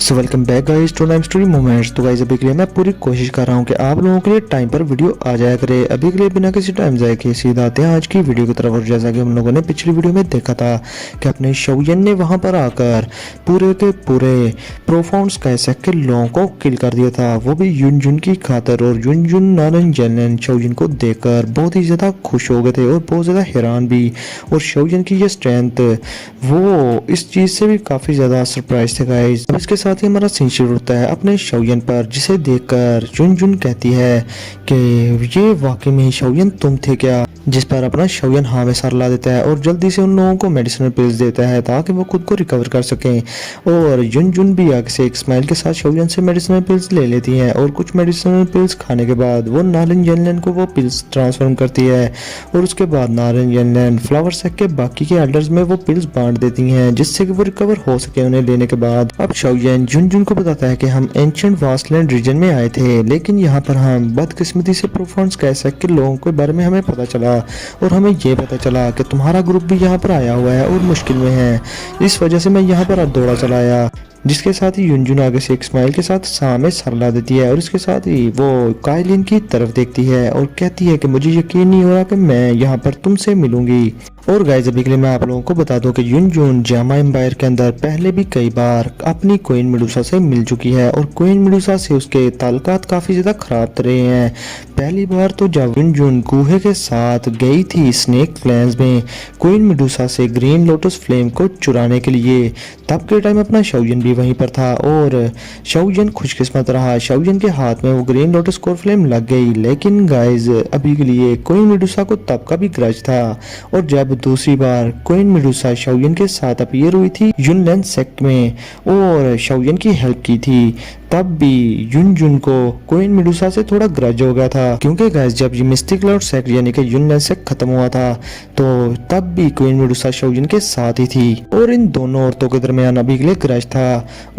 So welcome back guys to time story moments. तो guys अभी के लिए मैं पूरी कोशिश कर रहा हूँ कि आप लोगों के लिए टाइम पर वीडियो आ जाया करे। अभी के लिए बिना किसी टाइम जाए के सीधा आते हैं आज की वीडियो की तरफ। और जैसा कि हम लोगों ने पिछली वीडियो में देखा था कि अपने शौयन ने वहाँ पर आकर पूरे के पूरे प्रोफाउंड स्काईसेक के लोगों को किल कर दिया था, वो भी युनजुन की खातर। और युनजुन नारंजन शौयन को देखकर बहुत ही ज़्यादा खुश हो गए थे और बहुत ज़्यादा हैरान भी। और शौयन की ये स्ट्रेंथ, वो इस चीज़ से भी काफ़ी ज़्यादा सरप्राइज थे गाइस। अब इसके साथ ही हमारा सीन शुरू होता है अपने शौयन पर, जिसे देखकर युनजुन कहती है कि ये वाकई में शौयन तुम थे क्या, जिस पर अपना शौयन हाँ में सर ला देता है और जल्दी से उन लोगों को मेडिसिनल पिल्स देता है ताकि वो खुद को रिकवर कर सकें। और युनजुन भी आगे से एक स्माइल के साथ शौयन से मेडिसिनल पिल्स ले लेती हैं और कुछ मेडिसिनल पिल्स खाने के बाद वो नारन यनलन को वो पिल्स ट्रांसफॉर्म करती है। और उसके बाद नारन यनलन फ्लावर सेक के बाकी के एल्डर्स में वो पिल्स बांट देती हैं जिससे कि वो रिकवर हो सके उन्हें लेने के बाद। अब शौयन युनजुन को बताता है कि हम एंशिएंट वास्टलैंड रीजन में आए थे, लेकिन यहाँ पर हम बदकिस्मती से प्रोफाउंड स्काईसेक के लोगों के बारे में हमें पता चला और हमें ये पता चला कि तुम्हारा ग्रुप भी यहाँ पर आया हुआ है और मुश्किल में है। इस वजह से मैं यहाँ पर दौड़ा चला आया। जिसके साथ ही युनजुन आगे से एक स्माइल के साथ सामने सर ला देती है और इसके साथ ही वो काइलिन की तरफ देखती है और कहती है कि मुझे यकीन नहीं हो रहा कि मैं यहाँ पर तुमसे मिलूंगी। और गाइस अभी के लिए मैं आप लोगों को बता दूं कि युनजुन जामा एम्पायर के अंदर पहले भी कई बार अपनी क्वीन मेडुसा से मिल चुकी है और क्वीन मेडुसा से उसके ताल्लुकात काफी ज्यादा खराब रहे हैं। पहली बार तो जब युनजुन गुहे के साथ गई थी स्नेक प्लेन्स में क्वीन मेडुसा से ग्रीन लोटस फ्लेम को चुराने के लिए, तब के टाइम अपना शौयन भी वहीं पर था और शौयन खुशकिस्मत रहा, शौयन के हाथ में वो ग्रीन लोटस कोर फ्लेम लग गई। लेकिन गाइस अभी के लिए क्वीन मेडुसा को तब का भी ग्रज था और जब दूसरी बार क्वीन मेडुसा शौयन के साथ अपीयर हुई थी युनलैंड सेक्ट में और शौयन की हेल्प की थी, तब भी युनजुन को क्वीन मेडुसा से थोड़ा ग्रज हो गया था क्योंकि गाइस जब ये मिस्टिक क्लाउड सेक्ट यानी कि युनलैंड सेक्ट खत्म हुआ था तो तब भी क्वीन मेडुसा शौयन के साथ ही थी और इन दोनों औरतों के दरमियान अभी के लिए ग्रज था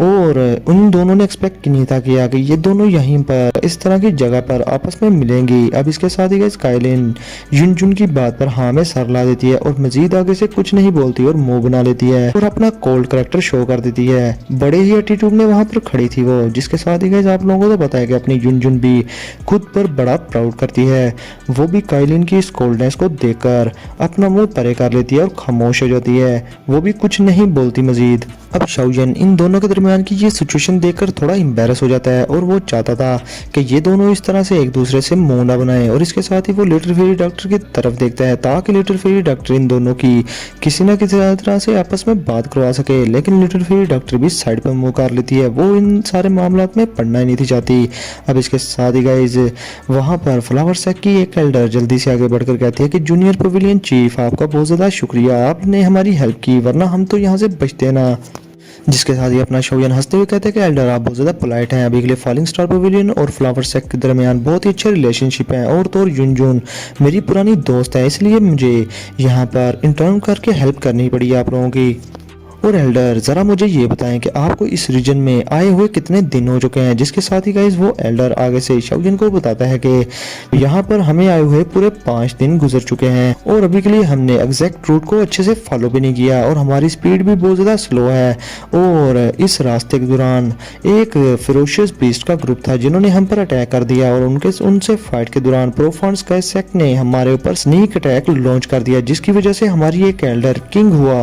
और उन दोनों ने एक्सपेक्ट नहीं था किया कि ये दोनों यहीं पर इस तरह की जगह पर आपस में मिलेंगी। अब इसके साथ ही गाइस काइलिन युनजुन की बात पर हाँ में सर ला देती है और मजीद आगे से कुछ नहीं बोलती और मुंह बना लेती है और अपना कोल्ड कैरेक्टर शो कर देती है। बड़े ही एटीट्यूड में वहां पर खड़ी थी वो, जिसके साथ ही गाइस आप लोगों को तो पता है कि अपनी युनजुन भी खुद पर बड़ा प्राउड करती है। वो भी काइलिन की इस कोल्डनेस को देखकर अपना मुंह परे कर लेती है और खामोश हो जाती है, वो भी कुछ नहीं बोलती मजीद। अब शौयन इन दोनों के दरमियान की ये सिचुएशन देखकर थोड़ा एम्बैरस हो जाता है और वो चाहता था कि ये दोनों इस तरह से एक दूसरे से मुंह ना बनाए और इसके साथ ही वो लिटिल फेरी डॉक्टर की तरफ देखता है ताकि लिटिल फेरी डॉक्टर इन दोनों की किसी न किसी तरह से आपस में बात करवा सके। लेकिन लिटिल फेरी डॉक्टर भी साइड पर मुंह कर लेती है, वो इन सारे मामलात में पढ़ना ही नहीं थी चाहती। अब इसके साथ ही गाइस वहां पर फ्लावर सेक की एक एल्डर जल्दी से आगे बढ़कर कहती है कि जूनियर पवेलियन चीफ आपका बहुत ज्यादा शुक्रिया, आपने हमारी हेल्प की वरना हम तो यहाँ से बचते ना। जिसके साथ ही अपना शौयन हंसते हुए कहते हैं कि एल्डर आप बहुत ज़्यादा पोलाइट हैं। अभी के लिए फॉलिंग स्टार पवेलियन और फ्लावर सेक के दरमियान बहुत ही अच्छे रिलेशनशिप हैं और तो और युनजुन मेरी पुरानी दोस्त है, इसलिए मुझे यहाँ पर इंटर्न करके हेल्प करनी पड़ी आप लोगों की। और एल्डर ज़रा मुझे ये बताएं कि आपको इस रीजन में आए हुए कितने दिन हो चुके हैं। जिसके साथ ही गाइस वो एल्डर आगे से शौयन को बताता है कि यहाँ पर हमें आए हुए पूरे 5 दिन गुजर चुके हैं और अभी के लिए हमने एग्जैक्ट रूट को अच्छे से फॉलो भी नहीं किया और हमारी स्पीड भी बहुत ज़्यादा स्लो है। और इस रास्ते के दौरान एक फेरोशियस बीस्ट का ग्रुप था जिन्होंने हम पर अटैक कर दिया और उनसे फाइट के दौरान प्रोफाउंड स्काईसेक ने हमारे ऊपर स्नीक अटैक लॉन्च कर दिया, जिसकी वजह से हमारी एक एल्डर किंग हुआ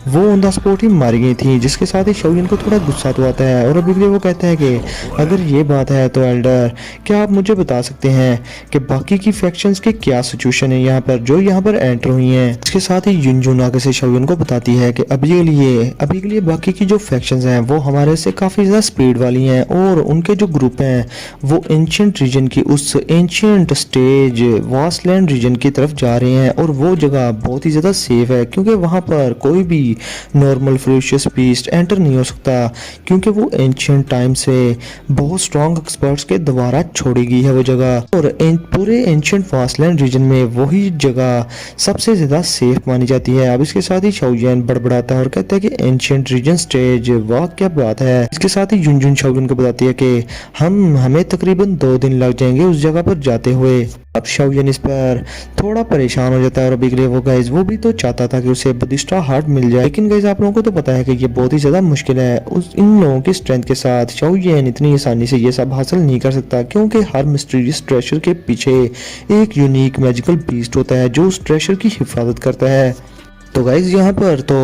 वो ऑन द स्पॉट मारी गई थी। जिसके साथ ही शौयन को थोड़ा गुस्सा तो आता है और अभी के लिए वो कहता है कि अगर ये बात है तो एल्डर क्या आप मुझे बता सकते हैं कि बाकी की फैक्शंस की क्या सिचुएशन है यहाँ पर जो यहाँ पर एंटर हुई हैं। इसके साथ ही युनजुन आगे से शौयन को बताती है कि अभी के लिए बाकी की जो फैक्शंस हैं वो हमारे से काफी ज्यादा स्पीड वाली हैं और उनके जो ग्रुप हैं वो एंशिएंट रीजन की उस एंशिएंट स्टेज वास्टलैंड रीजन की तरफ जा रहे हैं और वो जगह बहुत ही ज्यादा सेफ है क्योंकि वहां पर कोई भी नॉर्मल फेरोशियस बीस्ट एंटर नहीं हो सकता क्योंकि वो एंशिएंट टाइम से बहुत स्ट्रॉन्ग एक्सपर्ट्स के द्वारा छोड़ी गई है वो जगह और पूरे एंशिएंट वास्टलैंड रीजन में वही जगह सबसे ज्यादा सेफ मानी जाती है। अब इसके साथ ही शौयन बड़बड़ाता है और कहता है कि एंशिएंट रीजन स्टेज वाह क्या बात है। इसके साथ ही युनजुन शौयन को बताती है कि हमें तकरीबन 2 दिन लग जाएंगे उस जगह पर जाते हुए। अब शौयन इस पर थोड़ा परेशान हो जाता है और अभी के लिए वो गाइस वो भी तो चाहता था कि उसे बदिस्टा हार्ट मिल जाए, लेकिन गाइस आप लोगों को तो पता है कि ये बहुत ही ज़्यादा मुश्किल है। उस इन लोगों की स्ट्रेंथ के साथ शाओ येन इतनी आसानी से ये सब हासिल नहीं कर सकता, क्योंकि हर मिस्टीरियस ट्रेजर के पीछे एक यूनिक मैजिकल बीस्ट होता है जो उस ट्रेजर की हिफाजत करता है। तो गाइज यहाँ पर तो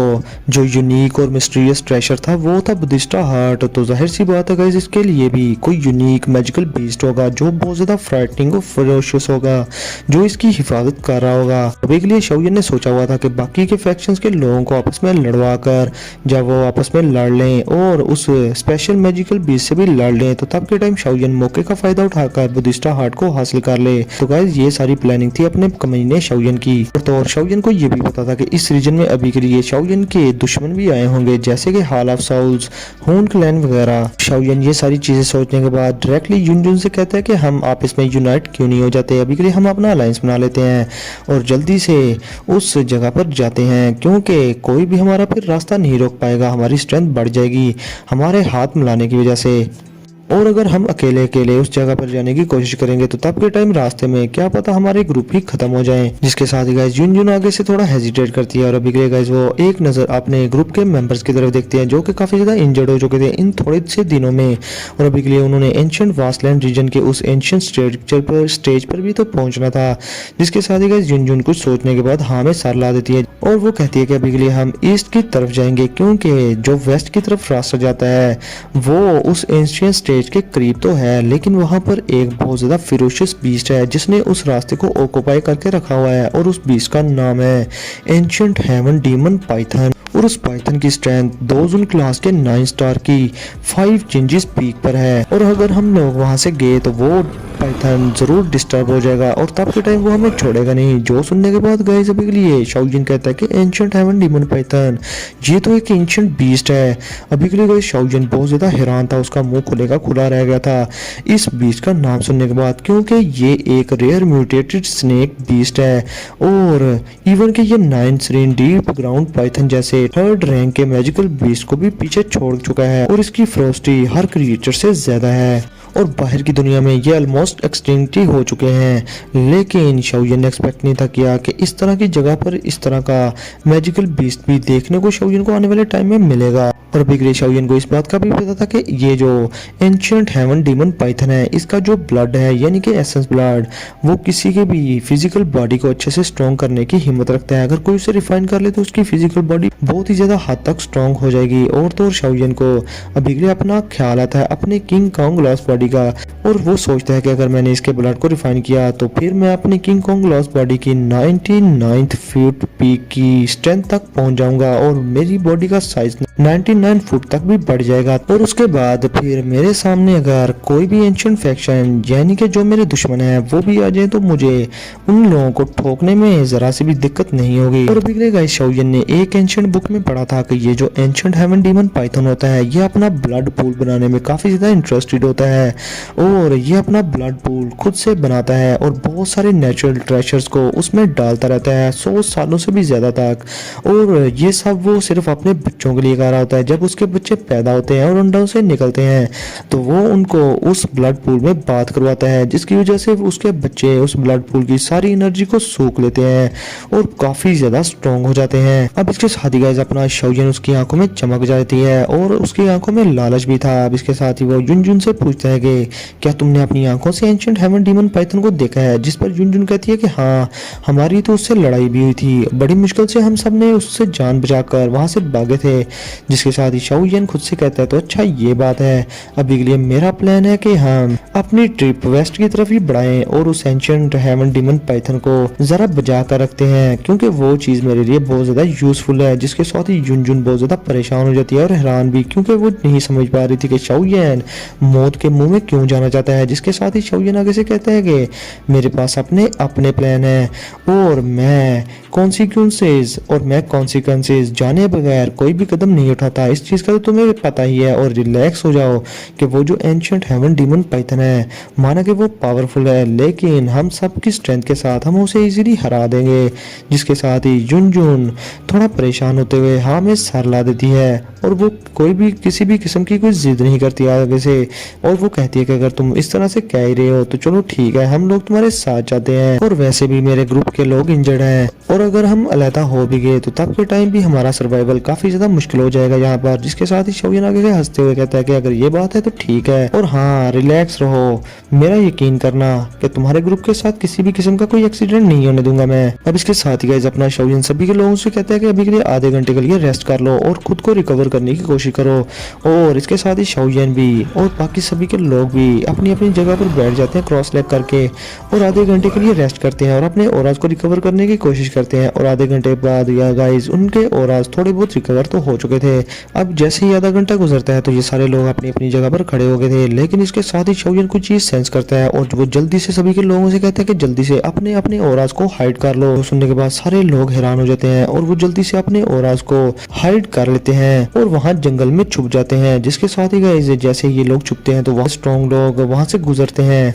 जो यूनिक और मिस्टीरियस ट्रेजर था वो था बुद्धिस्टा हार्ट। तो जाहिर सी बात है गाइज इसके लिए भी कोई यूनिक मैजिकल बीस्ट होगा जो बहुत ज़्यादा फ्राइटनिंग और फरोशियस होगा, जो इसकी हिफाजत कर रहा होगा। अभी के लिए शाओ येन ने सोचा हुआ था कि बाकी के फैक्शंस के लोगों को आपस में लड़वा कर जब वो आपस में लड़ लें और उस स्पेशल मैजिकल बीस्ट से भी लड़ लें, तो तब के टाइम शाओ येन मौके का फायदा उठाकर बुद्धिस्टा हार्ट को हासिल कर ले। तो गाइज ये सारी प्लानिंग थी अपने कमीने शाओ येन की। तो और शाओ येन को ये भी पता था कि इस रीजन में अभी के लिए शाओ येन के दुश्मन भी आए होंगे, जैसे कि हॉल ऑफ साउल्स, हून क्लैन वगैरह। शाओ येन ये सारी चीजें सोचने के बाद डायरेक्टली युनजुन से कहता है कि हम आपस में यूनाइट क्यों नहीं हो जाते, अभी के लिए हम अपना अलायंस बना लेते हैं और जल्दी से उस जगह पर जाते हैं, क्योंकि कोई भी हमारा फिर रास्ता नहीं रोक पाएगा, हमारी स्ट्रेंथ बढ़ जाएगी हमारे हाथ मिलाने की वजह से। और अगर हम अकेले अकेले उस जगह पर जाने की कोशिश करेंगे तो तब के टाइम रास्ते में क्या पता हमारे ग्रुप ही खत्म हो जाएं। जिसके साथ ही गाइस युनजुन आगे से थोड़ा हेजिटेट करती है और अभी के लिए गाइस वो एक नजर अपने ग्रुप के मेंबर्स की तरफ देखते हैं जो कि काफी ज्यादा इंजर्ड हो चुके थे इन थोड़े से दिनों में। और अभी के लिए उन्होंने एंशिएंट वास्टलैंड रीजन के उस एंशिएंट स्टेज पर भी तो पहुंचना था। जिसके साथ ही गाइस युनजुन कुछ सोचने के बाद हाँ में सर ला देती है और वो कहती है कि अभी के लिए हम ईस्ट की तरफ जाएंगे, क्योंकि जो वेस्ट की तरफ रास्ता जाता है वो उस एंशिएंट स्टेज के करीब तो है, लेकिन वहां पर एक बहुत ज्यादा फिरोशियस बीस्ट है जिसने उस रास्ते को ऑक्युपाई करके रखा हुआ है और उस बीस्ट का नाम है एंशिएंट हेवन डीमन पाइथन। और उस पाइथन की स्ट्रेंथ दोजुन क्लास के 9 स्टार की 5 चेंजेस पीक पर है और अगर हम लोग वहां से गए तो वो पाइथन जरूर डिस्टर्ब हो जाएगा और तब के टाइम वो हमें छोड़ेगा नहीं। जो सुनने के बाद गाइस अभी के लिए शाओ येन कहता है कि एंशिएंट हेवन डीमन पाइथन ये तो एक एंशिएंट बीस्ट है। अभी के लिए गाइस शाओ येन बहुत ज्यादा हैरान था, उसका मुंह खुलेगा खुला रह गया था इस बीस्ट का नाम सुनने के बाद, क्योंकि ये एक रेयर म्यूटेटेड स्नेक बीस्ट है और इवन कि ये 9 सीरीन डीप ग्राउंड पाइथन जैसे 3rd रैंक के मैजिकल बीस्ट को भी पीछे छोड़ चुका है और इसकी फ्रोस्टी हर क्रिएचर से ज्यादा है और बाहर की दुनिया में ये ऑलमोस्ट एक्सटिंक्ट ही हो चुके हैं। लेकिन शाओ येन ने एक्सपेक्ट नहीं था किया कि इस तरह की जगह पर इस तरह का मैजिकल बीस्ट भी देखने को शाओ येन को आने वाले टाइम में मिलेगा। और अभी के लिए शाओ येन को इस बात का भी पता था कि ये जो एंशिएंट हेवन डीमन पाइथन है इसका जो ब्लड है यानी कि एसेंस ब्लड वो किसी के भी फिजिकल बॉडी को अच्छे से स्ट्रॉन्ग करने की हिम्मत रखता है। अगर कोई उसे रिफाइन कर ले तो उसकी फिजिकल बॉडी बहुत ही ज्यादा हद तक स्ट्रॉन्ग हो जाएगी। और तो शाओ येन को अभी के लिए अपना ख्याल आता है अपने किंग कॉन्ग लॉस्ट बॉडी का और वो सोचता है कि अगर मैंने इसके ब्लड को रिफाइन किया तो फिर मैं अपनी किंग कॉन्ग लॉस्ट बॉडी की 99th फीट पीक की स्ट्रेंथ तक पहुंच जाऊंगा और मेरी बॉडी का साइज 99 फुट तक भी बढ़ जाएगा। और उसके बाद फिर मेरे सामने अगर कोई भी एंशिएंट फैक्शन यानी कि जो मेरे दुश्मन है वो भी आ जाए तो मुझे उन लोगों को ठोकने में जरा सी भी दिक्कत नहीं होगी। और अभी गाइस शाओ येन ने एक एंशिएंट बुक में पढ़ा था कि ये जो एंशिएंट हेवन डीमन पाइथन होता है ये अपना ब्लड पूल बनाने में काफी ज्यादा इंटरेस्टेड होता है और ये अपना ब्लड पूल खुद से बनाता है और बहुत सारे नेचुरल ट्रेजर्स को उसमें डालता रहता है 100 सालों से भी ज्यादा तक। और ये सब वो सिर्फ अपने बच्चों के लिए कर रहा होता है। जब उसके बच्चे पैदा होते हैं और अंडों से निकलते हैं तो वो उनको उस ब्लड पूल में बात करवाता है, जिसकी वजह से उसके बच्चे उस ब्लड पूल की सारी एनर्जी को सूख लेते हैं और काफी ज्यादा स्ट्रॉन्ग हो जाते हैं। अब इसके साथ ही गाइस अपना शाओ येन उसकी आंखों में चमक जाती है और उसकी आंखों में लालच भी था। अब इसके साथ ही वो युनजुन से पूछता है कि क्या तुमने अपनी आंखों से एंशिएंट हेवन डीमन पाइथन को देखा है? जिस पर युनजुन कहती है कि हाँ हमारी तो उससे लड़ाई भी हुई थी, बड़ी मुश्किल से हम सब ने उससे जान बचाकर वहां से भागे थे। जिसके साथ ही शाओ येन खुद से कहता है तो अच्छा ये बात है, अभी के लिए मेरा प्लान है कि हम अपनी ट्रिप वेस्ट की तरफ ही बढ़ाएं और उस एंशिएंट हेवन डीमन पाइथन को जरा बचा कर रखते हैं, क्योंकि वो चीज मेरे लिए बहुत ज्यादा यूजफुल है। जिसके साथ ही युनजुन बहुत ज्यादा परेशान हो जाती है और हैरान भी, क्योंकि वो नहीं समझ पा रही थी कि शाओ येन मौत के मुंह में क्यों जाना चाहता है। जिसके साथ ही शाओ येन आगे से कहता है कि मेरे पास अपने अपने प्लान है और मैं कॉन्सिक्वेंसेस जाने बगैर कोई भी कदम नहीं उठाता। इस चीज का तो तुम्हें पता ही है और रिलैक्स हो जाओ कि वो जो एंशिएंट हेवन डीमन पाइथन है माना कि वो पावरफुल है, लेकिन हम सब की स्ट्रेंथ के साथ हम उसे इजीली हरा देंगे। जिसके साथ ही युनजुन थोड़ा परेशान होते हुए हाँ में सर ला देती है और वो कोई भी किसी भी किस्म की कोई जिद नहीं करती आगे से और वो कहती है कि अगर तुम इस तरह से कह ही रहे हो तो चलो ठीक है, हम लोग तुम्हारे साथ जाते हैं और वैसे भी मेरे ग्रुप के लोग इंजर्ड हैं और अगर हम अलहदा हो भी गए तो तब के टाइम भी हमारा सर्वाइवल काफी ज्यादा मुश्किल हो जाएगा यहाँ पर। जिसके साथ ही शौयन आगे से हंसते हुए कहता है कि अगर ये बात है तो ठीक है, और हाँ रिलैक्स रहो, मेरा यकीन करना कि तुम्हारे ग्रुप के साथ किसी भी किस्म का कोई एक्सीडेंट नहीं होने दूंगा मैं। अब इसके साथ ही गाइस अपना शौयन सभी के लोगों से कहता है कि अभी के लिए आधे घंटे के लिए रेस्ट कर लो और खुद को रिकवर करने की कोशिश करो। और इसके साथ ही शौयन भी और बाकी सभी के लोग भी अपनी अपनी जगह पर बैठ जाते हैं क्रॉस लेग करके, और आधे घंटे के लिए रेस्ट करते हैं और अपने ऑराज को रिकवर करने की कोशिश करते हैं। और आधे घंटे बाद या गाइस उनके ऑराज थोड़े बहुत रिकवर तो हो चुके थे। अब जैसे ही आधा घंटा गुजरता है तो ये सारे लोग अपनी अपनी जगह पर खड़े हो गए थे, लेकिन इसके साथ ही शौयन कुछ चीज सेंस करता है और वो जल्दी से सभी के लोगों से कहता है कि जल्दी से अपने अपने ऑराज को हाइड कर लो। तो सुनने के बाद सारे लोग हैरान हो जाते हैं और वो जल्दी से अपने ऑराज को हाइड कर लेते हैं और वहां जंगल में छुप जाते हैं। जिसके साथ ही गाइस जैसे ये लोग छुपते हैं तो वहाँ स्ट्रॉन्ग लोग वहां से गुजरते हैं।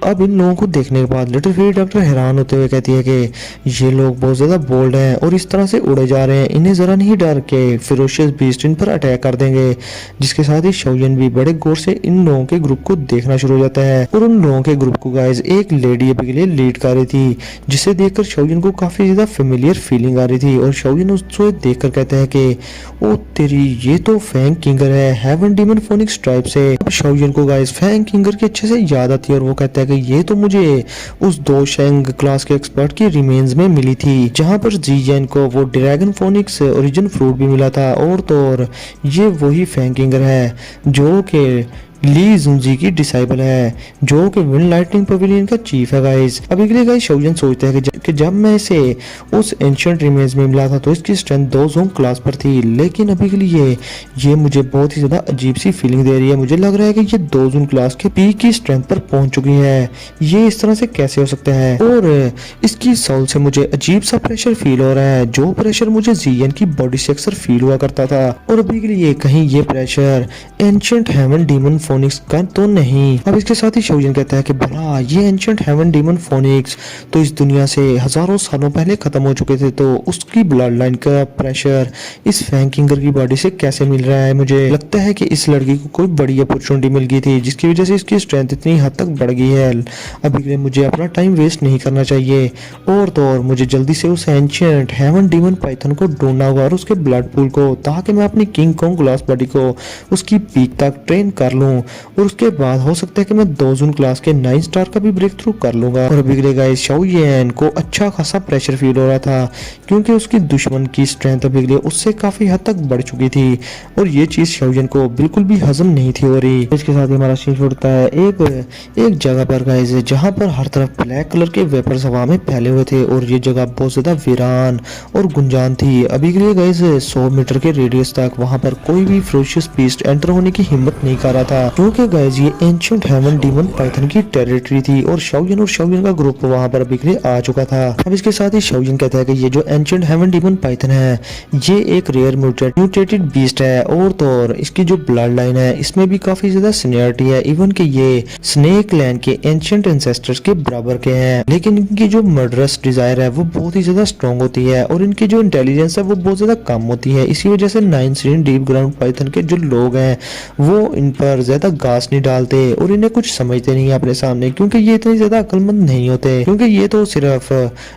अब इन लोगों को देखने के बाद लिटिल फेरी डॉक्टर हैरान होते हुए कहती है कि ये लोग बहुत ज्यादा बोल्ड हैं और इस तरह से उड़े जा रहे हैं, इन्हें जरा नहीं डर के फिरोशियस बीस्ट इन पर अटैक कर देंगे। जिसके साथ ही शौयन भी बड़े गौर से इन लोगों के ग्रुप को देखना शुरू हो जाता है और उन लोगों के ग्रुप को गाइस एक लेडी अभी के लिए लीड कर रही थी, जिसे देखकर शौयन को काफी ज्यादा फेमिलियर फीलिंग आ रही थी। और शौयन उसको देखकर कहता है कि ओ तेरी, ये तो फैंग किंगर है, हेवन डीमन फोनिक्स ट्राइब से। अब शौयन को गाइस फैंग किंगर की अच्छे से याद आती है और वो कहता है कि ये तो मुझे उस दो शेंग क्लास के एक्सपर्ट की रिमेन्स में मिली थी, जहां पर जीजन को वो ड्रैगन फोनिक्स ओरिजिन फ्रूट भी मिला था। और तो और ये वही फैंग किंगर है जो के ली जुंजी की डिसाइबल है, जो कि विंड लाइटनिंग पवेलियन का चीफ है गाइस। अभी के लिए गाइस शौयन सोचता है कि जब मैं इसे उस एंशिएंट रिमेज में मिला था तो इसकी स्ट्रेंथ 2 जोन क्लास पर थी, लेकिन अभी के लिए ये मुझे बहुत ही ज्यादा अजीब सी फीलिंग दे रही है। मुझे लग रहा है कि ये 2 जोन क्लास के पीक की स्ट्रेंथ पर पहुंच चुकी है। ये इस तरह से कैसे हो सकता है? और इसकी सोल से मुझे अजीब सा प्रेशर फील हो रहा है, जो प्रेशर मुझे जीएन की बॉडी से अक्सर फील हुआ करता था। और अभी के लिए कहीं ये pressure ancient heaven demon phoenix का तो नहीं। अब इसके साथ ही शौयन कहता है कि भला ये एंशिएंट हेवन डीमन फोनिक्स तो इस दुनिया से हजारों सालों पहले खत्म हो चुके थे, तो उसकी ब्लड लाइन का प्रेशर इस फैंग किंगर की बॉडी से कैसे मिल रहा है? मुझे लगता है कि इस लड़की को कोई बड़ी अपॉर्चुनिटी मिल गई थी, जिसकी वजह से इसकी स्ट्रेंथ इतनी हद तक बढ़ गई है। अभी के लिए मुझे अपना टाइम वेस्ट नहीं करना चाहिए, और तो और मुझे जल्दी से उस एंशिएंट हेवन डीमन पाइथन को ढूंढना होगा और उसके ब्लड पूल को, ताकि मैं अपनी किंग कॉन्ग ग्लास बॉडी को उसकी पीक तक ट्रेन कर लूं। और उसके बाद हो सकता है कि मैं 2 जून क्लास के 9 स्टार का भी ब्रेक थ्रू कर लूंगा। और अभी के लिए गाइस शौयन को अच्छा खासा प्रेशर फील हो रहा था, क्योंकि उसकी दुश्मन की स्ट्रेंथ अभी के लिए उससे काफी हद तक बढ़ चुकी थी और ये चीज शौयन को बिल्कुल भी हजम नहीं थी हो रही। इसके साथ ही हमारा सीन छूटता है एक जगह पर गाइस, जहाँ पर हर तरफ ब्लैक कलर के वेपर्स हवा में फैले हुए थे और ये जगह बहुत ज्यादा वीरान और गुंजान थी। अभी के लिए गाइस 100 मीटर के रेडियस तक वहाँ पर कोई भी फ्रोशियस बीस्ट एंटर होने की हिम्मत नहीं कर रहा था, क्योंकि गाइस ये एंशिएंट हेवन डीमन पाइथन की टेरिटरी थी और शौयन का ग्रुप वहां पर अभी के लिए आ चुका था। अब इसके साथ ही शौयन कहता है कि ये जो एंशिएंट हेवन डीमन पाइथन है, ये एक रेयर म्यूटेटेड बीस्ट है, और तो और इसकी जो ब्लड लाइन है इसमें भी काफी ज्यादा सीनियरिटी है, इवन कि ये स्नेक लैंड के एंशिएंट एंसेस्टर्स के बराबर के हैं। लेकिन इनकी जो मर्डरस डिजायर है वो बहुत ही ज्यादा स्ट्रॉन्ग होती है और इनकी जो इंटेलिजेंस है वो बहुत ज्यादा कम होती है। इसी वजह से 9 सीन डीप ग्राउंड पाइथन के जो लोग हैं वो इन पर ज्यादा घास नहीं डालते और इन्हें कुछ समझते नहीं अपने सामने, क्योंकि ये इतने ज्यादा अक्लमंद नहीं होते, क्योंकि ये तो सिर्फ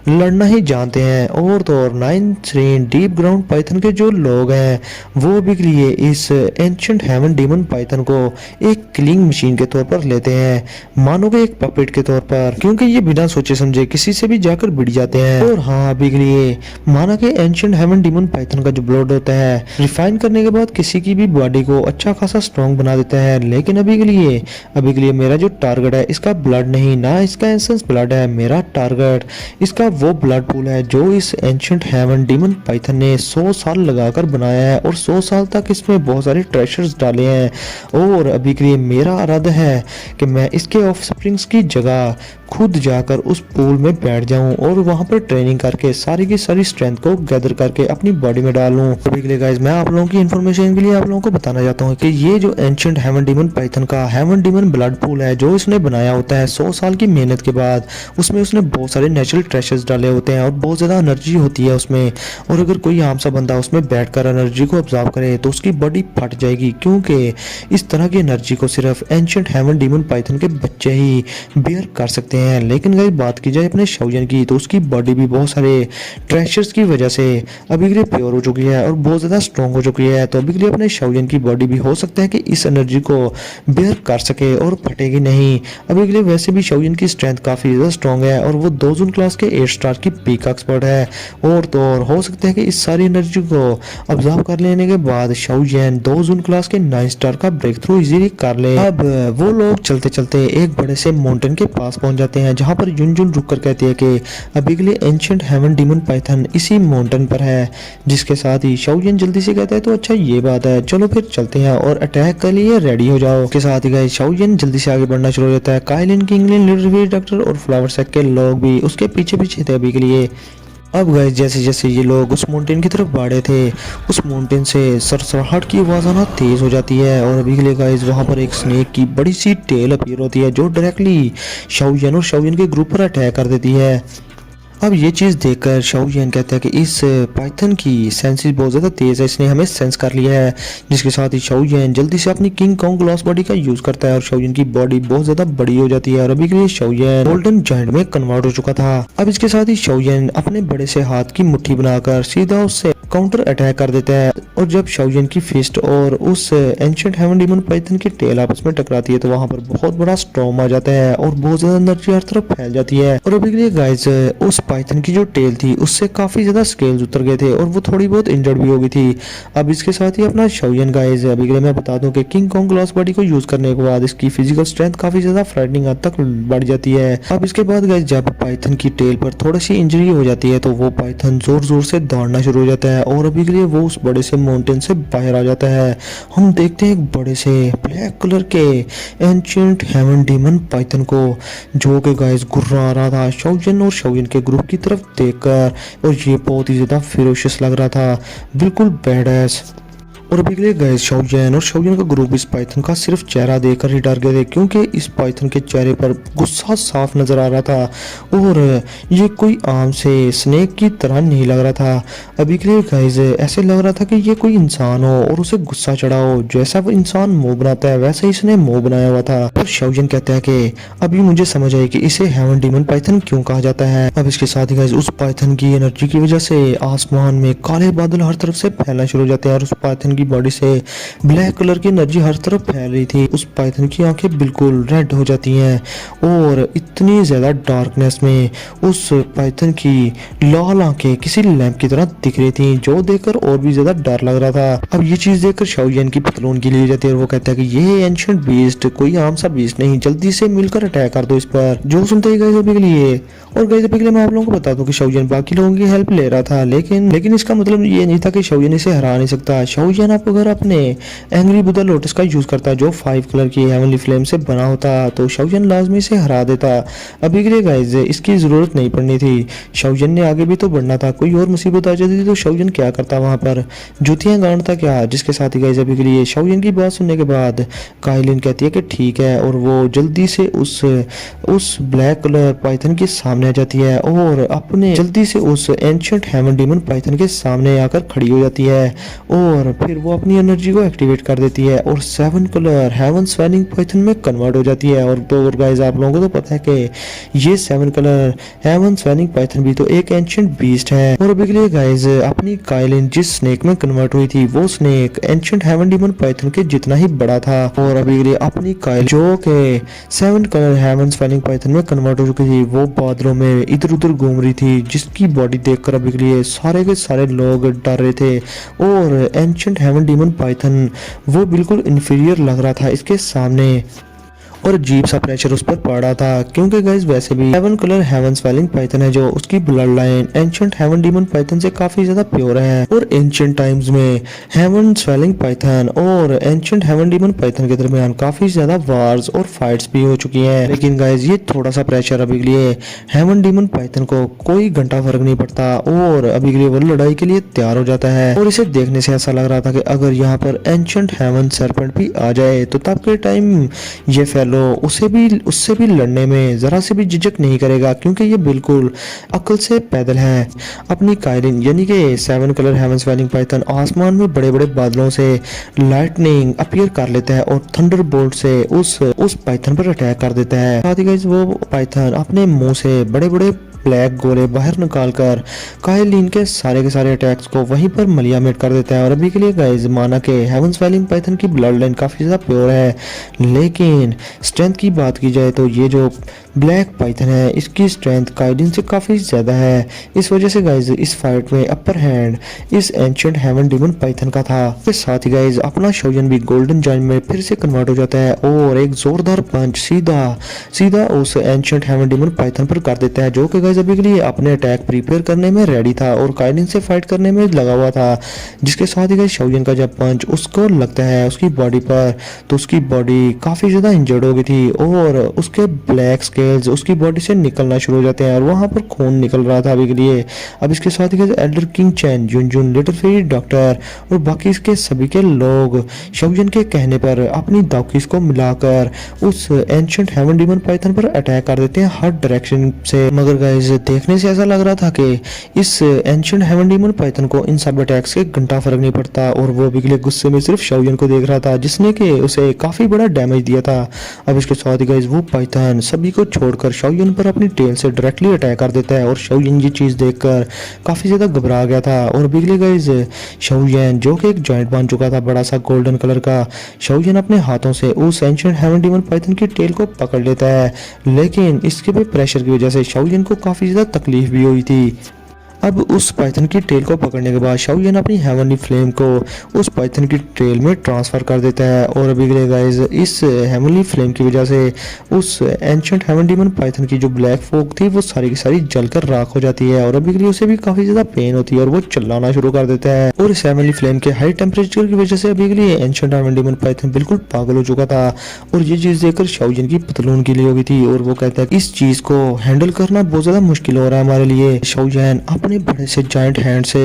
लड़ना ही जानते हैं। और तो और 9 सीन डीप ग्राउंड पाइथन के जो लोग हैं वो भी लिए इस एंशिएंट हेवन डीमन पाइथन को एक किलिंग मशीन के तौर पर लेते हैं, मानो कि एक पपेट के तौर पर, क्योंकि ये बिना सोचे समझे किसी से भी जाकर भिड़ जाते हैं। और हाँ, अभी के लिए माना कि एंशिएंट हेवन डीमन पाइथन का जो ब्लड होता है रिफाइन करने के बाद किसी की भी बॉडी को अच्छा खासा स्ट्रॉन्ग बना देता है, लेकिन अभी के लिए मेरा जो टारगेट है इसका ब्लड नहीं, ना इसका एसेंस ब्लड है, मेरा टारगेट इसका वो ब्लड पूल है जो इस एंशिएंट हेवन डीमन पाइथन ने 100 साल लगाकर बनाया है और 100 साल तक इसमें बहुत सारे ट्रेशर्स डाले हैं। और अभी के लिए मेरा इरादा है कि मैं इसके ऑफस्प्रिंग्स की जगह खुद जाकर उस पूल में बैठ जाऊं और वहां पर ट्रेनिंग करके सारी की सारी स्ट्रेंथ को गैदर करके अपनी बॉडी में डालूं। अभी के लिए गाइस मैं आप लोगों की इन्फॉर्मेशन के लिए आप लोगों को बताना चाहता हूं कि ये जो एंशिएंट हेवन डीमन पाइथन का हेवन डीमन ब्लड पूल है जो इसने बनाया होता है 100 साल की मेहनत के बाद, उसमें उसने बहुत सारे नेचुरल ट्रेशर्स डाले होते हैं और बहुत ज्यादा एनर्जी होती है उसमें। और अगर कोई आम सा बंदा उसमें बैठकर एनर्जी को ऑब्जर्व करे तो उसकी बॉडी फट जाएगी, क्योंकि इस तरह की एनर्जी को सिर्फ एंशिएंट हेवन डीमन पाइथन के बच्चे ही बेयर कर सकते हैं। लेकिन गाइस बात की जाए अपने शाओयन की तो उसकी बॉडी भी बहुत सारे ट्रेशर्स की वजह से अभी के लिए प्योर हो चुकी है और बहुत ज़्यादा स्ट्रॉन्ग हो चुकी है। तो अभी के लिए अपने शाओयन की बॉडी भी हो सकता है कि इस एनर्जी को बेयर कर सके और फटेगी नहीं। अभी के लिए वैसे भी शाओयन की स्ट्रेंथ काफ़ी ज़्यादा स्ट्रॉन्ग है और वो 2 जून क्लास के 8 स्टार की पीक एक्सपर्ट है। और तो और हो सकता है कि इस सारी एनर्जी को ऑब्जर्व कर लेने के बाद शाओयन 2 जून क्लास के 9 स्टार का ब्रेक थ्रू इजीली कर ले। अब वो लोग चलते चलते एक बड़े से माउंटेन के पास पहुंच जाते हैं जहां पर युनजुन रुक कर कहती है कि अभी के लिए एंशिएंट हेवन डीमन पाइथन इसी माउंटेन पर है। जिसके साथ ही शाओयन जल्दी से कहता है तो अच्छा ये बात है, चलो फिर चलते हैं और अटैक के लिए रेडी हो जाओ। के साथ ही गाइस शाओयन जल्दी से आगे बढ़ना शुरू हो जाता है। काइलिन, किंगलिन, लिटिल वीर डॉक्टर और फ्लावर सेक के लोग भी उसके पीछे पीछे थे अभी के लिए। अब गाइस जैसे जैसे ये लोग उस माउंटेन की तरफ बढ़े थे उस माउंटेन से सरसराहट की आवाज़ आना तेज हो जाती है और अभी के लिए गाइस वहाँ पर एक स्नेक की बड़ी सी टेल अपीयर होती है जो डायरेक्टली शाओयन और शाओयन के ग्रुप पर अटैक कर देती है। अब ये चीज़ देखकर शाओयन कहता है कि इस पाइथन की सेंसेस बहुत ज़्यादा तेज़ है, इसने हमें सेंस कर लिया है। जिसके साथ ही शाओयन जल्दी से अपनी किंग कॉन्ग ग्लास बॉडी का यूज़ करता है और शाओयन की बॉडी बहुत ज़्यादा बड़ी हो जाती है और अभी के लिए शाओयन गोल्डन जायंट में कन्वर्ट हो चुका था। अब इसके साथ ही शाओयन अपने बड़े से हाथ की मुट्ठी बनाकर सीधा उससे काउंटर अटैक कर देता है और जब शाओयन की फिस्ट और उस एंशिएंट हेवन डीमन पाइथन की टेल आपस में टकराती है तो वहां पर बहुत बड़ा स्टॉर्म आ जाता है और बहुत ज्यादा एनर्जी हर तरफ फैल जाती है। और अभी के लिए गाइस उस पाइथन की जो टेल थी उससे काफी ज्यादा स्केल्स उतर गए थे और वो थोड़ी बहुत इंजर्ड भी हो गई थी। अब इसके साथ ही अपना शाओयन गाइस अभी के लिए मैं बता दूं कि किंग कॉन्ग ग्लास बॉडी को यूज करने के बाद इसकी फिजिकल स्ट्रेंथ काफी ज्यादा फ्राइटनिंग हद तक बढ़ जाती है। अब इसके बाद गाइस जब पाइथन की टेल पर थोड़ी सी इंजरी हो जाती है तो वो पाइथन जोर जोर से दौड़ना शुरू हो जाता है और अभी के लिए वो उस बड़े से माउंटेन से बाहर आ जाता है। हम देखते हैं एक बड़े से ब्लैक कलर के एंशिएंट हेवन डीमन पाइथन को जो कि गाइस गुर्रा रहा था शाओयन और शाओयन के ग्रुप की तरफ देखकर और ये बहुत ही ज्यादा फिरोशियस लग रहा था, बिल्कुल बैडएस। और अभी के लिए गए शाओयन और शाओयन का ग्रुप इस पाइथन का सिर्फ चेहरा देखकर ही डर गए थे क्योंकि इस पाइथन के चेहरे पर गुस्सा साफ नजर आ रहा था और ये कोई आम से स्नेक की तरह नहीं लग रहा था। अभी के लिए गाइस ऐसे लग रहा था कि ये कोई इंसान हो और उसे गुस्सा चढ़ा हो, जैसा वो इंसान मुंह बनाता है वैसे ही इसने मुंह बनाया हुआ था। और शाओयन कहता है कि अभी मुझे समझ आई कि इसे हेवन डीमन पाइथन क्यों कहा जाता है। अब इसके साथ ही गाइस उस पाइथन की एनर्जी की वजह से आसमान में काले बादल हर तरफ से फैलना शुरू हो जाते हैं और उस पाइथन की बॉडी से ब्लैक कलर की एनर्जी हर तरफ फैल रही थी। उस पाइथन की आंखें बिल्कुल रेड हो जाती हैं और इतनी ज्यादा डार्कनेस में उस पाइथन की लाल आंखें किसी लैंप की तरह दिख रही थी जो देखकर और भी ज्यादा डर लग रहा था। अब ये चीज देखकर शाओयन की पतलून की ली जाती है और वो कहता है कि ये एंशिएंट बीस्ट कोई आम सा बीस्ट नहीं, जल्दी से मिलकर अटैक कर दो इस पर। जो सुनते ही गाइस अभी के लिए और गाइस अभी के लिए मैं आप लोगों को बता दूं कि शाओयन बाकी लोगों की हेल्प ले रहा था लेकिन इसका मतलब ये नहीं था कि शाओयन इसे हरा नहीं सकता। शाओयन आप अगर अपने एंग्री बुद्धा लोटस का यूज करता जो 5 कलर की हेवनली फ्लेम से बना होता तो शाओयन लाजमी से हरा देता। अभी के लिए गाइस इसकी जरूरत नहीं पड़नी थी, शाओयन ने आगे भी तो बढ़ना था, कोई और मुसीबत आ जाती तो शाओयन क्या करता वहां पर, जुतियां गांडता क्या। जिसके साथ ही गाइस अभी के लिए शाओयन की बात सुनने के बाद काइलिन कहती है कि ठीक है और वो जल्दी से उस ब्लैक कलर पाइथन के सामने आ जाती है और अपने जल्दी से उस एंशिएंट हेवन डीमन पाइथन के सामने आकर खड़ी हो जाती है और फिर वो अपनी एनर्जी को एक्टिवेट कर देती है और 7 कलर हेवन स्वेलिंग पाइथन में कन्वर्ट हो जाती है। और तो गाइस आप लोगों को तो पता है कि ये 7 कलर हेवन स्वेलिंग पाइथन भी तो एक एंशिएंट बीस्ट है। और अभी के लिए गाइस अपनी काइलिन जिस स्नेक में कन्वर्ट हुई थी वो snake ancient heaven demon python के जितना ही बड़ा था और अभी के लिए अपनी काइल जो के 7 कलर हेवन स्वेलिंग पाइथन में कन्वर्ट हो चुकी थी वो बादलों में इधर उधर घूम रही थी, जिसकी बॉडी देखकर अभी के लिए सारे के सारे लोग डर रहे थे और एंशिएंट हेवन डीमन पाइथन वो बिल्कुल इंफीरियर लग रहा था इसके सामने और अजीब सा प्रेशर उस पर पड़ रहा था क्योंकि गाइस वैसे भी 7 कलर हेवन स्वेलिंग पाइथन है जो उसकी blood line ancient heaven demon python से काफी ज्यादा प्योर है और एंशिएंट टाइम्स में हेवन स्वेलिंग पाइथन और एंशिएंट हेवन डीमन पाइथन के दरमियान काफी ज्यादा वार्स और फाइट्स भी हो चुकी हैं। लेकिन गाइस ये थोड़ा सा प्रेशर अभी के लिए हेवन डीमन पाइथन को कोई घंटा फर्क नहीं पड़ता और अभी के लिए वो लड़ाई के लिए तैयार हो जाता है और इसे देखने से ऐसा लग रहा था कि अगर यहाँ पर एंशिएंट हेवन सर्पेंट भी आ जाए तो तब के टाइम ये लो उससे भी लड़ने में जरा से भी झिझक नहीं करेगा, क्योंकि ये बिल्कुल अक्ल से पैदल है। अपनी कायलिन यानी कि 7 कलर हेवन स्वेलिंग पाइथन आसमान में बड़े बड़े बादलों से लाइटनिंग अपीयर कर लेता है और थंडर बोल्ट से उस पाइथन पर अटैक कर देता है। साथ ही गाइस वो पाइथन अपने मुंह से बड़े बड़े ब्लैक गोले बाहर निकालकर काइलिन के सारे अटैक्स को वहीं पर मलियामेट कर देता है। और अभी के लिए गाइस माना कि हेवन स्वेलिंग पाइथन की ब्लड लाइन काफ़ी ज़्यादा प्योर है, लेकिन स्ट्रेंथ की बात की जाए तो ये जो ब्लैक पाइथन है इसकी स्ट्रेंथ काइलिन से काफ़ी ज़्यादा है। इस वजह से गाइस इस फाइट में अपर हैंड इस एंशिएंट हेवन डीमन पाइथन का था। इसके साथ ही गाइस अपना शोजन भी गोल्डन जाइंट में फिर से कन्वर्ट हो जाता है और एक जोरदार पंच सीधा उस एंशिएंट हेवन डीमन पाइथन पर कर देता है, जो कि गाइस अभी के लिए अपने अटैक प्रिपेयर करने में रेडी था और काइलिन से फाइट करने में लगा हुआ था। जिसके साथ ही गाइस शोजन का जब पंच उसको लगता है उसकी बॉडी पर, तो उसकी बॉडी काफ़ी ज़्यादा इंजर्ड हो गई थी और उसके ब्लैक स्केल्स उसकी बॉडी से निकलना शुरू हो जाते हैं और वहाँ पर खून निकल रहा था अभी के लिए। अब इसके साथ ही गाइस एल्डर किंग चैन, जुन लिटिल फेरी डॉक्टर और बाकी इसके सभी के लोग शोजन के कहने पर अपनी दावकीज को मिलाकर उस एंशिएंट हेवन डीमन पाइथन पर अटैक कर देते हैं हर डायरेक्शन से। मगर गाइस देखने से ऐसा लग रहा था कि इस एंशिएंट हेवन डीमन पाइथन को इन सब अटैक्स से घंटा फर्क नहीं पड़ता और वो अभी के लिए गुस्से में सिर्फ शोजन को देख रहा था, जिसने कि उसे काफी बड़ा डैमेज दिया था। अब इसके साथ ही गाइस वो पाइथन सभी को छोड़कर शोजन पर अपनी टेल से डायरेक्टली अटैक कर देता है और शोजन ये चीज देखकर काफी ज्यादा घबरा गया था। और अभी के लिए गाइस शोजन जो कि एक जॉइंट बन चुका था बड़ा सा गोल्डन कलर का, शोजन अपने हाथों से उस एंशिएंट हेवन डीमन पाइथन की टेल को पकड़ लेता है, लेकिन इसके भी प्रेशर की वजह से शोजन को काफी ज्यादा तकलीफ भी हुई थी। अब उस पाइथन की टेल को पकड़ने के बाद शोजन अपनी हेवनली फ्लेम को उस पाइथन की टेल में ट्रांसफर कर देता है और अभी के लिए गाइस इस हेवनली फ्लेम की वजह से उस एंशिएंट हेवन डीमन पाइथन की जो ब्लैक फोक थी वो सारी की सारी जलकर राख हो जाती है और अभी के लिए उसे भी काफी ज्यादा पेन होती है और वो चिल्लाना शुरू कर देता है। और इस हेवनली फ्लेम के हाई टेम्परेचर की वजह से अभी के लिए एंशिएंट हेवन डीमन पाइथन बिल्कुल पागल हो चुका था और ये चीज देखकर शोजन की पतलून गीली हो गई थी और वो कहता है इस चीज को हैंडल करना बहुत ज्यादा मुश्किल हो रहा है हमारे लिए। शोजन अपने बड़े से जायंट हैंड से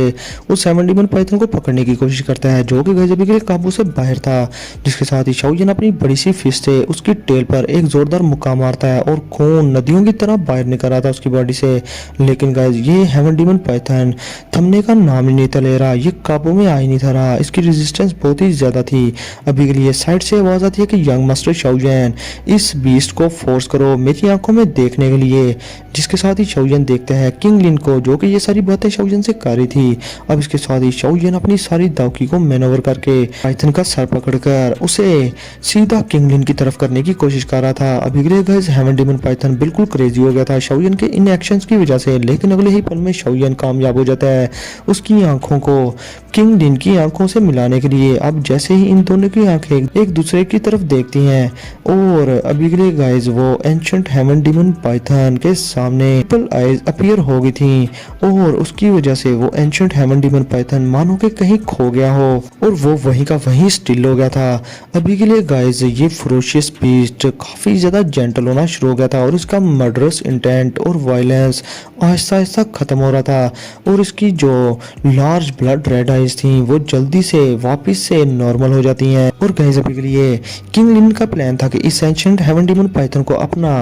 उस हेवन डीमन पाइथन को पकड़ने की कोशिश करता है, जो कि गाइस अभी के लिए काबू से बाहर था। जिसके साथ ही शोजन अपनी बड़ी सी फिस्ट से उसकी टेल पर एक जोरदार मुक्का मारता है और खून नदियों की तरह बाहर निकल रहा था उसकी बॉडी से। लेकिन गाइस ये हेवन डीमन पाइथन थमने का नाम ही नहीं था ले रहा, ये काबू में आ ही नहीं था रहा, इसकी रेजिस्टेंस बहुत ही ज्यादा थी। अभी के लिए साइड से आवाज आती है कि यंग मास्टर शोजन इस बीस्ट को फोर्स करो मेरी आंखों में देखने के लिए। जिसके साथ ही शोजन देखता है किंग लिन को, जो कि ये सारी बातें शोजन से कर रही थी। अब इसके साथ ही शोजन अपनी सारी दावकी को मैनोवर करके पाइथन का सर पकड़कर उसे सीधा किंग लिन की तरफ करने की कोशिश कर रहा था। अभी के लिए गाइस हेवन डीमन पाइथन बिल्कुल क्रेजी हो गया था शोजन के इन एक्शंस की वजह से, लेकिन अगले ही पल में शोजन कामयाब हो जाता है उसकी आंखों को किंग लिन की आंखों से मिलाने के लिए। अब जैसे ही इन दोनों की आंखें एक दूसरे की तरफ देखती हैं और अभी के लिए गाइस वो एंशिएंट हेवन डीमन पाइथन के सामने ट्रिपल आइज अपीयर हो गई थी और उसकी वजह से वो एंशिएंट हेवन डीमन पाइथन मानो के कहीं खो गया हो और वो वहीं का वहीं स्टिल हो गया था। अभी के लिए गाइस ये फरोशियस बीस्ट काफी ज्यादा जेंटल होना शुरू हो गया था और इसका मर्डरस इंटेंट और वायलेंस आहिस्ता आहिस्ता खत्म हो रहा था और इसकी जो लार्ज ब्लड रेड आइज थी वो जल्दी से वापस से नॉर्मल हो जाती हैं। और गाइस अभी के लिए किंग लिन का प्लान था कि इस एंशिएंट हेवन डीमन पाइथन को अपना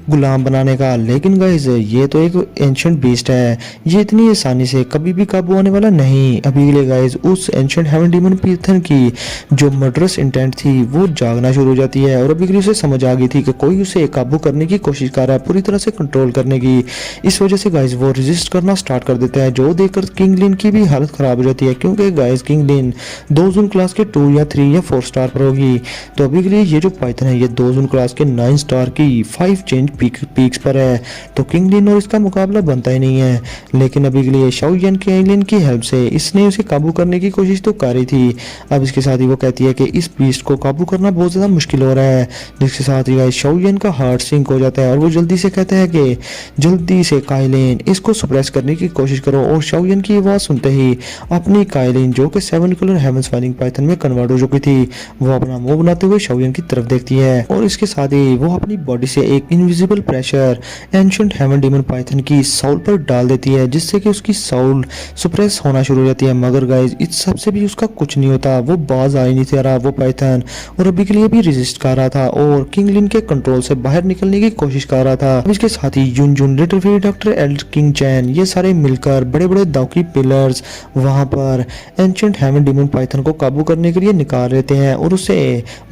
गुलाम बनाने का, लेकिन गाइस ये तो एक एंशिएंट बीस्ट है, ये इतनी आसानी से कभी भी काबू आने वाला नहीं। अभी के लिए गाइस उस एंशिएंट हेवन डीमन पाइथन की जो मर्डरस इंटेंट थी वो जागना शुरू हो जाती है और अभी के लिए उसे समझ आ गई थी कि कोई उसे काबू करने की कोशिश कर रहा है, पूरी तरह से कंट्रोल करने की। इस वजह से गाइस वो रेजिस्ट करना स्टार्ट कर देता है, जो देखकर किंग लिन की भी हालत खराब हो जाती है क्योंकि गाइस किंग लिन 2 जून क्लास के 2 या 3 या 4 स्टार पर होगी। तो अभी के लिए ये जो पाइथन है ये 2 जून क्लास के 9 स्टार की 5 चेंज पीक्स पर है, तो किंग लिन और इसका मुकाबला बनता ही नहीं है। लेकिन अभी के लिए शोजन के एलियन की हेल्प से इसने उसे काबू करने की कोशिश तो कर रही थी। अब इसके साथ ही वो कहती है कि इस बीस्ट को काबू करना बहुत ज्यादा मुश्किल हो रहा है। जिसके साथ ही गाइस शोजन का हार्ट सिंक हो जाता है और वो जल्दी से कहता है कि जल्दी से काइलिन इसको सप्रेस करने की कोशिश करो। और शोजन की आवाज सुनते ही अपनी काइलिन जो कि 7 कलर हेवन स्वेलिंग पाइथन में कन्वर्ट हो चुकी थी वो अपना मुंह बनाते हुए शोजन की तरफ देखती है और इसके साथ ही वो अपनी बॉडी से एक invisible pressure ancient heaven demon python की सोल पर डाल देती है, जिससे कि उसकी साउल सुप्रेस होना शुरू हो जाती है, मगर गाइज इस सबसे भी उसका कुछ नहीं होता। वो बाज आ ही नहीं था रहा वो पाइथन, और अभी के लिए भी रेजिस्ट कर रहा था और किंग लिन के कंट्रोल से बाहर निकलने की कोशिश कर रहा था। इसके साथ ही जुन जुन, लिटिल फी, डॉक्टर एल्ड किंग चैन, ये सारे मिलकर बड़े बड़े दाव की पिलर्स वहां पर एंशिएंट हेवन डीमन पाइथन को काबू करने के लिए निकाल रहते हैं और उसे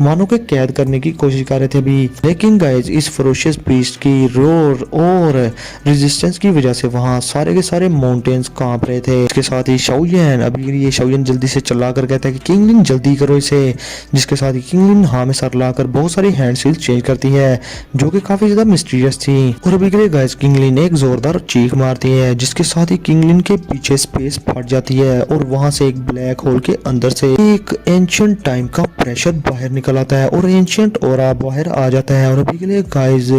मानो के कैद करने की कोशिश कर रहे थे अभी। लेकिन गाइज इस फरोशियस बीस्ट की रोर और रेजिस्टेंस की वजह से वहां सारे के सारे माउंटेन्स कांप रहे थे। इसके साथ ही शाओयन, अभी के लिए शाओयन जल्दी से चला कर कहता है कि किंग लिन जल्दी करो इसे, जिसके साथ ही किंग लिन हाँ में सर लाकर बहुत सारी हैंड सील चेंज करती है जो कि काफी ज्यादा मिस्टीरियस थी। और अभी के लिए गाइज किंग लिन एक जोरदार चीख मारती है, जिसके साथ ही किंग लिन के पीछे स्पेस फट जाती है और वहां से एक ब्लैक होल के अंदर से एक एंशिएंट टाइम का प्रेशर बाहर निकल आता है और एंशिएंट ऑरा बाहर आ जाता है। और अभी के लिए गाइज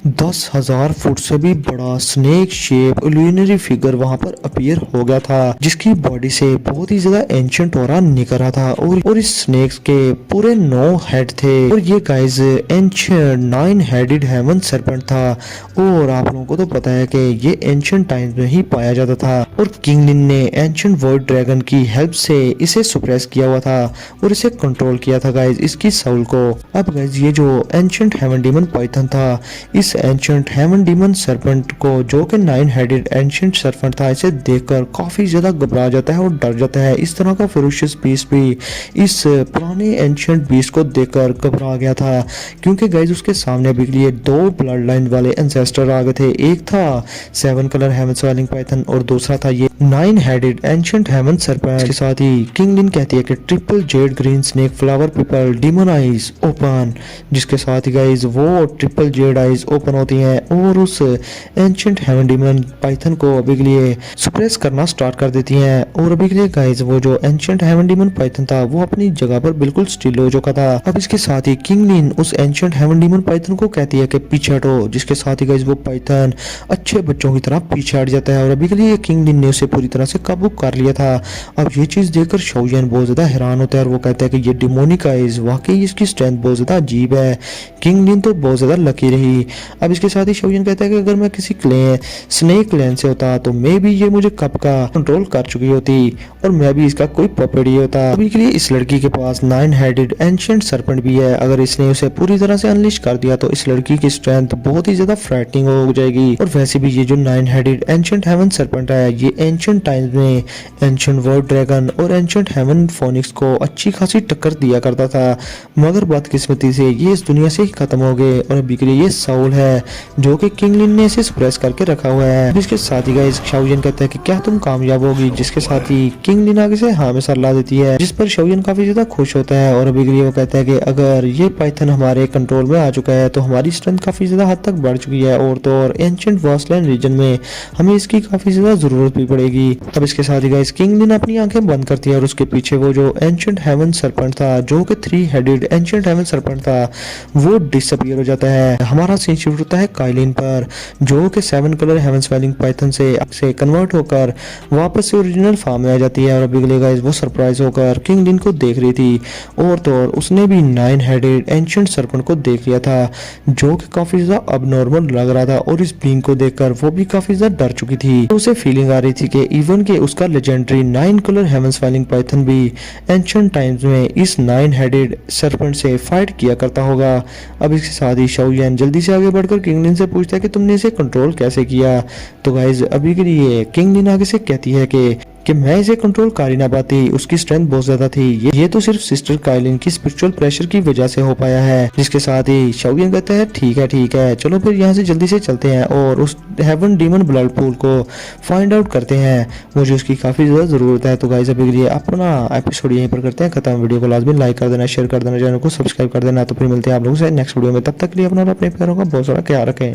10,000 फुट से भी बड़ा स्नेक शेप इल्यूमिनरी फिगर वहां पर अपीयर हो गया था, जिसकी बॉडी से बहुत ही ज्यादा एंशिएंट ऑरा निकल रहा था और इस स्नेक्स के पूरे 9 हेड थे और ये guys ancient 9 headed heaven serpent था। और आप लोगों को तो पता है कि ये एंशिएंट टाइम्स में ही पाया जाता था और किंग लिन ने एंशिएंट वर्ल्ड ड्रैगन की हेल्प से इसे सुप्रेस किया हुआ था और इसे कंट्रोल किया था गाइज इसकी साउल को। अब गाइज ये जो एंशिएंट हेवन डीमन पाइथन था, इस एंशिएंट हेवन डीमन सर्पेंट को जो कि 9 हेडेड एंशिएंट सर्पेंट था, इसे देखकर काफी ज्यादा घबरा जाता है और डर जाता है। इस तरह का फेरोशियस बीस्ट भी इस पुराने एंशिएंट बीस्ट को देखकर घबरा गया था, क्योंकि गाइज उसके सामने भी लिए 2 ब्लड लाइन वाले एंसेस्टर आ गए थे। एक था 7 कलर हेवन स्वेलिंग पाइथन और दूसरा था ये 9 हेडेड एंशिएंट हेवन सर्पेंट। के साथ ही किंग लिन कहती है कि triple Z green snake flower people demon eyes open, जिसके साथ ही गाइज वो ट्रिपल जेड आईज ओपन होती हैं और उस एंशिएंट हेवन डीमन पाइथन को अभी के लिए सुप्रेस करना स्टार्ट कर देती हैं। और अभी के लिए गाइज वो जो एंशिएंट हेवन डीमन पाइथन था वो अपनी जगह पर बिल्कुल स्टिल हो चुका था। अब इसके साथ ही किंग लिन उस एंशिएंट हेवन डीमन पाइथन को कहती है कि पीछे हटो, जिसके साथ ही गाइज वो पाइथन अच्छे बच्चों की तरह पीछे हट जाता है और अभी के लिए किंग लिन ने उसे पूरी तरह से काबू कर लिया था। अब ये चीज देखकर शाओयन बहुत ज्यादा हैरान होता है और वो कहता है कि ये डिमोनिक आइज, वाकई इसकी स्ट्रेंथ बहुत ज्यादा अजीब है। किंग लिन तो बहुत ज्यादा लकी रही। अब इसके साथ ही शाओयन कहता है कि अगर मैं किसी स्नेक क्लैन से होता तो मे भी ये मुझे कब का कंट्रोल कर चुकी होती और मैं भी इसका कोई पपेट ही होता। अभी के लिए इस लड़की के पास 9 हेडेड एंशिएंट सर्पेंट भी है, अगर इसने उसे पूरी तरह से अनलिश कर दिया तो इस लड़की की स्ट्रेंथ बहुत ही ज्यादा फ्राइटनिंग हो जाएगी। और वैसे भी ये जो 9 हेडेड एंशिएंट हेवन सर्पेंट है, ये एंशिएंट टाइम्स में एंशिएंट वर्ल्ड ड्रैगन और एंशिएंट हेवन फोनिक्स को अच्छी खासी टक्कर दिया करता था, मगर बदकिस्मती से ये इस दुनिया से ही खत्म हो गए। और अभी के लिए ये साउल है जो कि किंग लिन ने इसे सप्रेस करके रखा हुआ है। इसके साथ ही गाइस शाओयन कहता है कि क्या तुम कामयाब होगी, जिसके साथ ही किंग लिन आगे से हाँ में सर ला देती है, जिस पर शाओयन काफी ज्यादा खुश होता है। और अभी के लिए वो कहता है कि अगर ये पाइथन हमारे कंट्रोल में आ चुका है तो हमारी स्ट्रेंथ काफी ज्यादा हद तक बढ़ चुकी है और तो और एंशिएंट वास्टलैंड रीजन में हमें इसकी काफी ज्यादा जरूरत भी पड़ेगी। अब इसके साथ ही गाइस किंग लिन अपनी आंखें बंद करती है और उसके पीछे वो जो एंशिएंट हेवन सर्पेंट था, जो कि 3 हेडेड एंशिएंट हेवन सर्पेंट था, वो डिसअपीयर हो जाता है। हमारा सीन शिफ्ट होता है काइलिन पर, जो कि 7 कलर हेवन स्वेलिंग पाइथन से कन्वर्ट होकर वापस से ओरिजिनल फॉर्म में आ जाती है। और अभी के लिए गाइस वो सरप्राइज होकर किंग लिन को देख रही थी और तो और उसने भी 9 हेडेड एंशिएंट सर्पेंट को देख लिया था, जो कि काफी ज्यादा अबनॉर्मल लग रहा था और इस बीइंग को देखकर वो भी काफी ज्यादा डर चुकी थी। तो उसे फीलिंग आ रही थी कि इवन के उसका legendary 9 colour heaven swelling python भी एंशिएंट टाइम्स में इस 9 हेडेड सर्पेंट से फाइट किया करता होगा। अब इसके साथ ही शाओयन जल्दी से आगे बढ़कर किंग लिन से पूछता है कि तुमने इसे कंट्रोल कैसे किया। तो गाइज अभी के लिए किंग लिन आगे से कहती है कि मैं इसे कंट्रोल कर ही ना पाती, उसकी स्ट्रेंथ बहुत ज्यादा थी, ये तो सिर्फ सिस्टर काइलिन की स्पिरिचुअल प्रेशर की वजह से हो पाया है। जिसके साथ ही शाओयन कहता है ठीक है चलो फिर यहाँ से जल्दी से चलते हैं और उस हेवन डीमन ब्लड पूल को फाइंड आउट करते हैं, मुझे उसकी काफी ज्यादा जरूरत है। तो गाइस अभी के लिए अपना एपिसोड यहीं पर करते हैं खत्म। वीडियो को लाजमी लाइक कर देना, शेयर कर देना, चैनल को सब्सक्राइब कर देना। तो फिर मिलते हैं आप लोगों से नेक्स्ट वीडियो में, तब तक के लिए अपना और अपने प्यारों का बहुत सारा ख्याल रखें।